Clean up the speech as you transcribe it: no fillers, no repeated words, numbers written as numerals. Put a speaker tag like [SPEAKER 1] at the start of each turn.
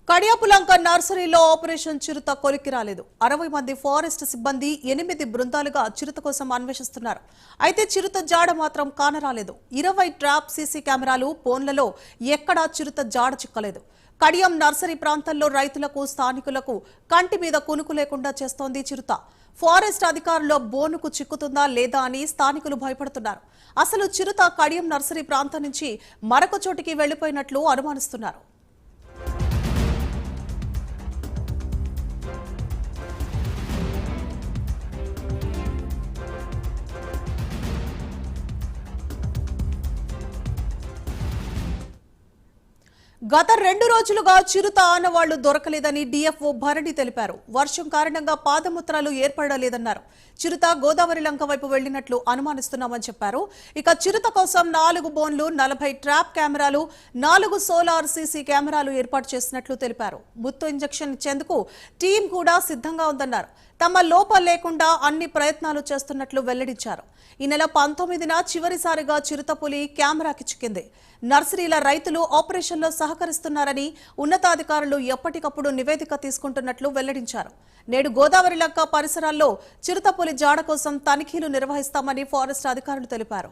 [SPEAKER 1] కడియాపులంక నర్సరీలో ఆపరేషన్ చిరుత కొలికి రాలేదు. 60 మంది ఫారెస్ట్ సిబ్బంది 8 బృందాలుగా చిరుత కోసం అన్వేషిస్తున్నారు. అయితే చిరుత జాడ మాత్రం కానరాలేదు. 20 ట్రాప్ సీసీ కెమెరాలు ఫోన్లలో ఎక్కడా చిరుత జాడ చిక్కలేదు. కడియం నర్సరీ ప్రాంతంలో రైతులకు స్థానికులకు కంటి మీద కునుకు లేకుండా చేస్తోంది చిరుత. ఫారెస్ట్ అధికారుల బోనుకు చిక్కుతుందా లేదా అని స్థానికులు భయపడుతున్నారు. అసలు చిరుత కడియం నర్సరీ ప్రాంతం నుంచి మరొక చోటికి వెళ్లిపోయినట్లు అనుమానిస్తున్నారు. గత 2 రోజులుగా చిరుత ఆనవాళ్లు దొరకలేదని డీఎఫ్ఓ భరణి తెలిపారు. వర్షం కారణంగా పాదముద్రాలు ఏర్పడలేదన్నారు. చిరుత గోదావరి లంక వైపు వెళ్లినట్లు అనుమానిస్తున్నామని చెప్పారు. ఇక చిరుత కోసం 4 బోన్లు, 40 ట్రాప్ కెమెరాలు, 4 సోలార్ సీసీ కెమెరాలు ఏర్పాటు చేసినట్లు తెలిపారు. ముత్తు ఇంజెక్షన్ ఇచ్చేందుకు టీం కూడా సిద్ధంగా ఉందన్నారు. తమ లోపం లేకుండా అన్ని ప్రయత్నాలు చేస్తున్నట్లు వెల్లడించారు. ఈ నెల 19న చివరిసారిగా చిరుతపులి కెమెరాకి చిక్కింది. నర్సరీల రైతులు ఆపరేషన్లో సహకరిస్తున్నారని ఉన్నతాధికారులు ఎప్పటికప్పుడు నివేదిక తీసుకుంటున్నట్లు వెల్లడించారు. నేడు గోదావరి లంక పరిసరాల్లో చిరుతపులి జాడ కోసం తనిఖీలు నిర్వహిస్తామని ఫారెస్ట్ అధికారులు తెలిపారు.